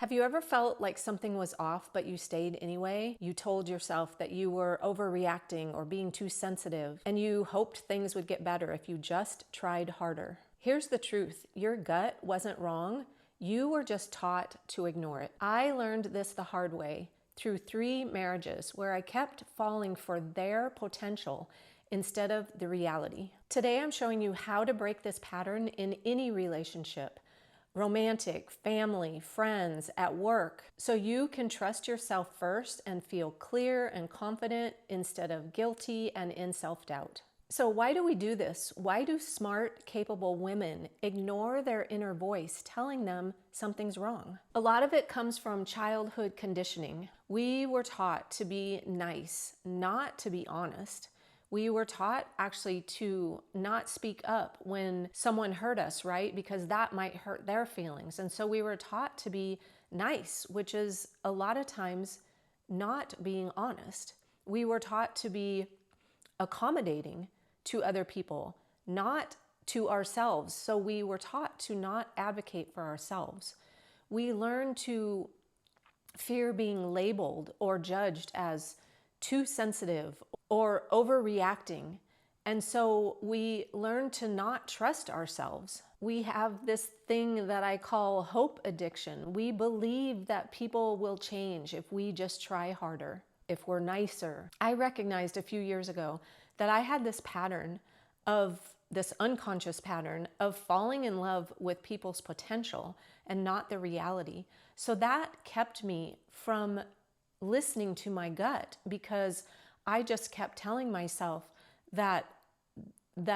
Have you ever felt like something was off, but you stayed anyway? You told yourself that you were overreacting or being too sensitive, and you hoped things would get better if you just tried harder. Here's the truth. Your gut wasn't wrong. You were just taught to ignore it. I learned this the hard way through 3 marriages where I kept falling for their potential instead of the reality. Today, I'm showing you how to break this pattern in any relationship. Romantic, family, friends, at work, so you can trust yourself first and feel clear and confident instead of guilty and in self-doubt. So why do we do this? Why do smart, capable women ignore their inner voice telling them something's wrong? A lot of it comes from childhood conditioning. We were taught to be nice, not to be honest. We were taught actually to not speak up when someone hurt us, right? Because that might hurt their feelings. And so we were taught to be nice, which is a lot of times not being honest. We were taught to be accommodating to other people, not to ourselves. So we were taught to not advocate for ourselves. We learned to fear being labeled or judged as too sensitive or overreacting. And so we learn to not trust ourselves. We have this thing that I call hope addiction. We believe that people will change if we just try harder, if we're nicer. I recognized a few years ago that I had this pattern of this unconscious pattern of falling in love with people's potential and not the reality. So that kept me from listening to my gut because I just kept telling myself that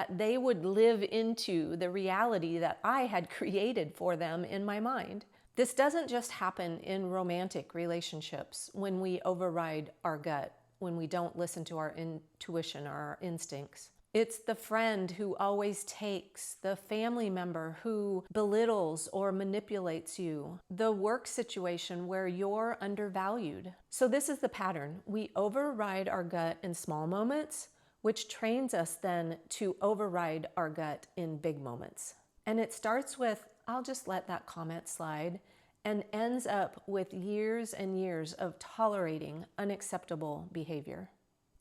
they would live into the reality that I had created for them in my mind. This doesn't just happen in romantic relationships when we override our gut, when we don't listen to our intuition or our instincts. It's the friend who always takes, the family member who belittles or manipulates you, the work situation where you're undervalued. So this is the pattern. We override our gut in small moments, which trains us then to override our gut in big moments. And it starts with, I'll just let that comment slide, and ends up with years and years of tolerating unacceptable behavior.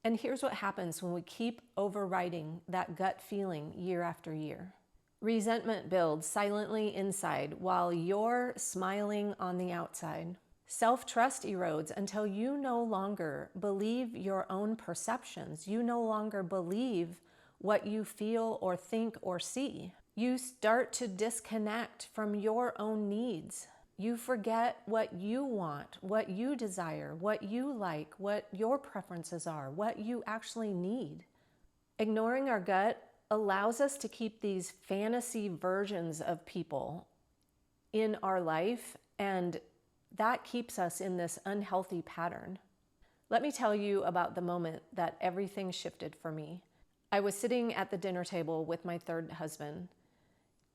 And here's what happens when we keep overriding that gut feeling year after year. Resentment builds silently inside while you're smiling on the outside. Self-trust erodes until you no longer believe your own perceptions. You no longer believe what you feel or think or see. You start to disconnect from your own needs. You forget what you want, what you desire, what you like, what your preferences are, what you actually need. Ignoring our gut allows us to keep these fantasy versions of people in our life, and that keeps us in this unhealthy pattern. Let me tell you about the moment that everything shifted for me. I was sitting at the dinner table with my 3rd husband,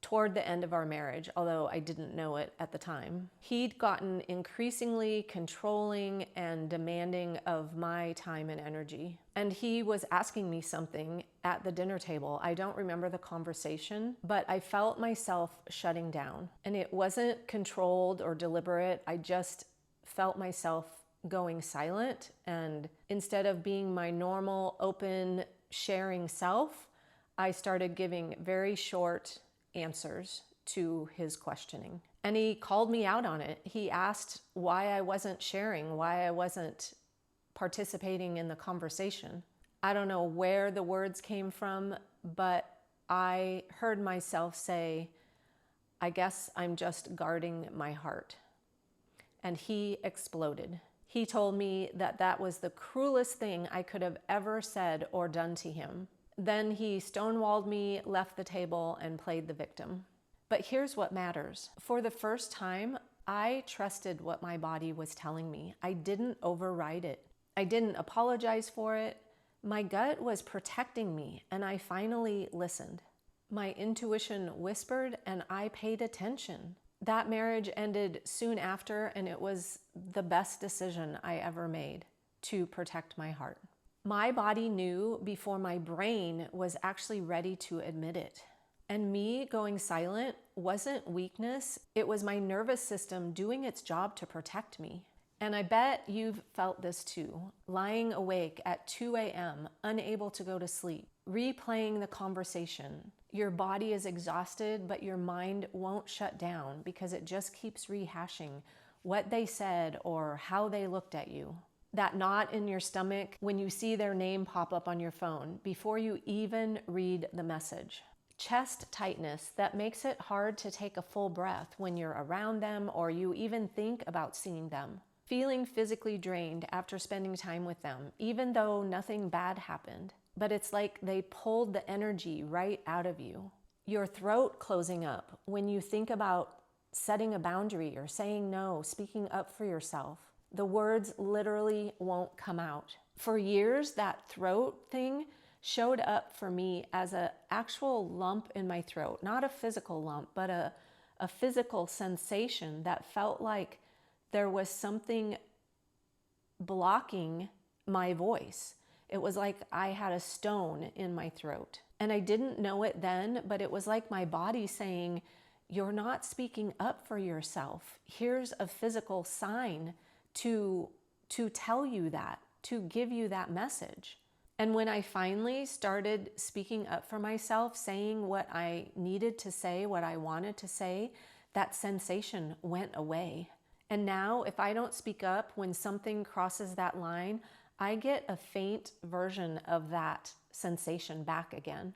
toward the end of our marriage, although I didn't know it at the time. He'd gotten increasingly controlling and demanding of my time and energy. And he was asking me something at the dinner table. I don't remember the conversation, but I felt myself shutting down. And it wasn't controlled or deliberate. I just felt myself going silent. And instead of being my normal, open, sharing self, I started giving very short answers to his questioning. And he called me out on it. He asked why I wasn't sharing, why I wasn't participating in the conversation. I don't know where the words came from, but I heard myself say, I guess I'm just guarding my heart. And he exploded. He told me that that was the cruelest thing I could have ever said or done to him. Then he stonewalled me, left the table, and played the victim. But here's what matters. For the first time, I trusted what my body was telling me. I didn't override it. I didn't apologize for it. My gut was protecting me, and I finally listened. My intuition whispered, and I paid attention. That marriage ended soon after, and it was the best decision I ever made to protect my heart. My body knew before my brain was actually ready to admit it. And me going silent wasn't weakness. It was my nervous system doing its job to protect me. And I bet you've felt this too. Lying awake at 2 a.m., unable to go to sleep, replaying the conversation. Your body is exhausted, but your mind won't shut down because it just keeps rehashing what they said or how they looked at you. That knot in your stomach when you see their name pop up on your phone before you even read the message. Chest tightness that makes it hard to take a full breath when you're around them or you even think about seeing them. Feeling physically drained after spending time with them, even though nothing bad happened. But it's like they pulled the energy right out of you. Your throat closing up when you think about setting a boundary or saying no, speaking up for yourself. The words literally won't come out. For years, that throat thing showed up for me as an actual lump in my throat. Not a physical lump, but a physical sensation that felt like there was something blocking my voice. It was like I had a stone in my throat. And I didn't know it then, but it was like my body saying, you're not speaking up for yourself. Here's a physical sign to tell you that, to give you that message. And when I finally started speaking up for myself, saying what I needed to say, what I wanted to say, that sensation went away. And now if I don't speak up when something crosses that line, I get a faint version of that sensation back again.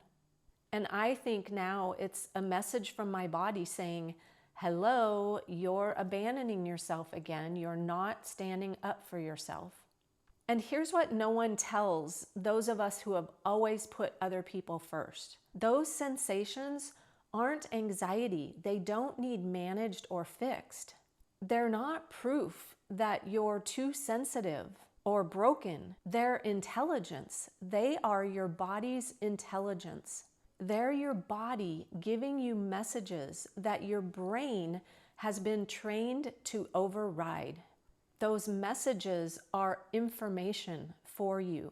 And I think now it's a message from my body saying, hello, you're abandoning yourself again. You're not standing up for yourself. And here's what no one tells those of us who have always put other people first. Those sensations aren't anxiety. They don't need managed or fixed. They're not proof that you're too sensitive or broken. They're intelligence. They are your body's intelligence. They're your body giving you messages that your brain has been trained to override. Those messages are information for you.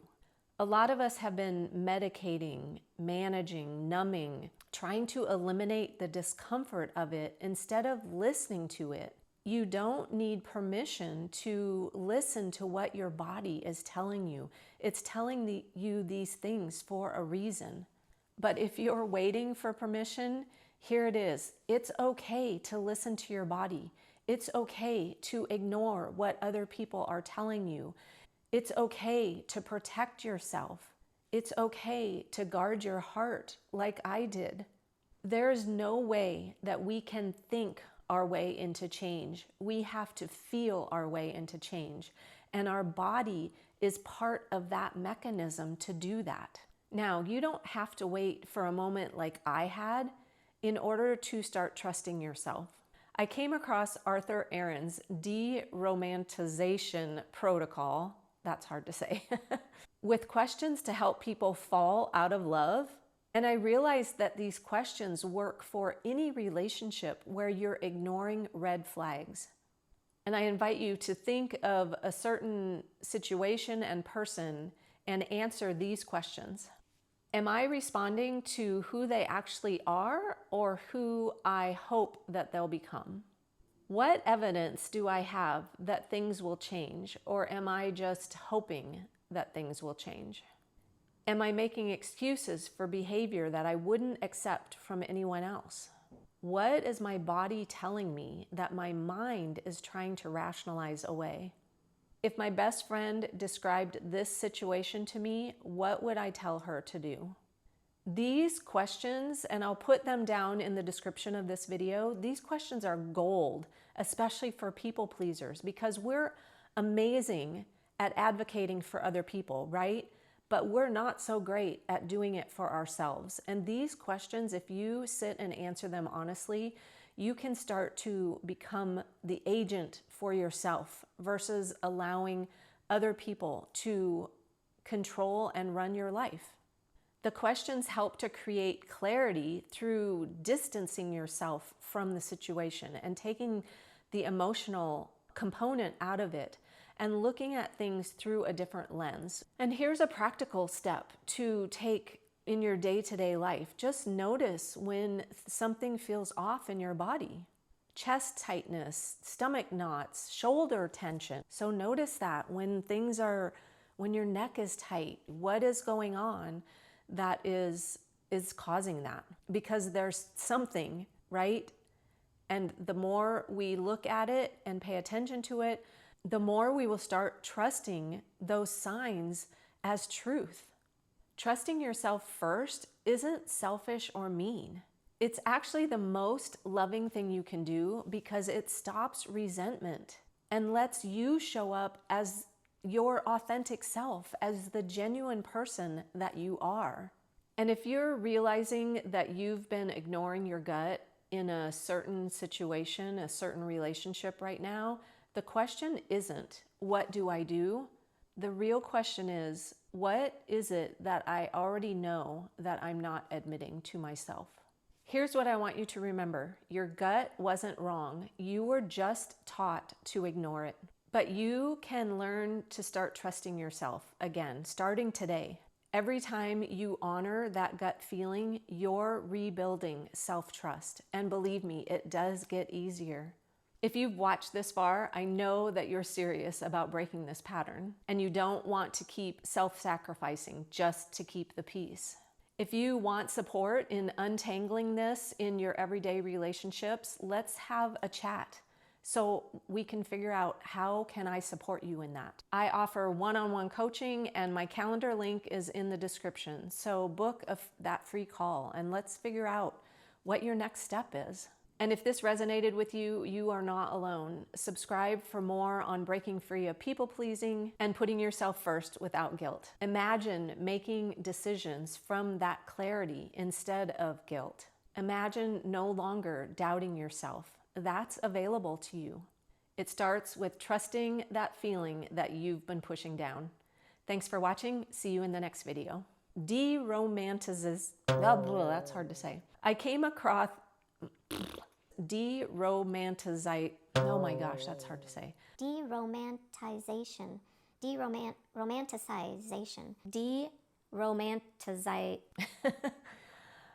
A lot of us have been medicating, managing, numbing, trying to eliminate the discomfort of it instead of listening to it. You don't need permission to listen to what your body is telling you. It's telling you these things for a reason. But if you're waiting for permission, here it is. It's okay to listen to your body. It's okay to ignore what other people are telling you. It's okay to protect yourself. It's okay to guard your heart like I did. There's no way that we can think our way into change. We have to feel our way into change. And our body is part of that mechanism to do that. Now, you don't have to wait for a moment like I had in order to start trusting yourself. I came across Arthur Aaron's de-romanticization protocol, that's hard to say, with questions to help people fall out of love. And I realized that these questions work for any relationship where you're ignoring red flags. And I invite you to think of a certain situation and person and answer these questions. Am I responding to who they actually are or who I hope that they'll become? What evidence do I have that things will change, or am I just hoping that things will change? Am I making excuses for behavior that I wouldn't accept from anyone else? What is my body telling me that my mind is trying to rationalize away? If my best friend described this situation to me, what would I tell her to do? These questions, and I'll put them down in the description of this video, these questions are gold, especially for people pleasers, because we're amazing at advocating for other people, right? But we're not so great at doing it for ourselves. And these questions, if you sit and answer them honestly, you can start to become the agent for yourself versus allowing other people to control and run your life. The questions help to create clarity through distancing yourself from the situation and taking the emotional component out of it and looking at things through a different lens. And here's a practical step to take in your day-to-day life. Just notice when something feels off in your body. Chest tightness, stomach knots, shoulder tension. So notice that when your neck is tight, what is going on that is causing that? Because there's something, right? And the more we look at it and pay attention to it, the more we will start trusting those signs as truth. Trusting yourself first isn't selfish or mean. It's actually the most loving thing you can do because it stops resentment and lets you show up as your authentic self, as the genuine person that you are. And if you're realizing that you've been ignoring your gut in a certain situation, a certain relationship right now, the question isn't, what do I do? The real question is, what is it that I already know that I'm not admitting to myself? Here's what I want you to remember. Your gut wasn't wrong. You were just taught to ignore it. But you can learn to start trusting yourself again, starting today. Every time you honor that gut feeling, you're rebuilding self-trust. And believe me, it does get easier. If you've watched this far, I know that you're serious about breaking this pattern and you don't want to keep self-sacrificing just to keep the peace. If you want support in untangling this in your everyday relationships, let's have a chat so we can figure out how can I support you in that. I offer one-on-one coaching and my calendar link is in the description. So book that free call and let's figure out what your next step is. And if this resonated with you, you are not alone. Subscribe for more on breaking free of people-pleasing and putting yourself first without guilt. Imagine making decisions from that clarity instead of guilt. Imagine no longer doubting yourself. That's available to you. It starts with trusting that feeling that you've been pushing down. Thanks for watching. See you in the next video. Deromanticizes. That's hard to say. I came across deromanticize. Oh my gosh, that's hard to say. Deromanticization. Romanticization. Deromanticize.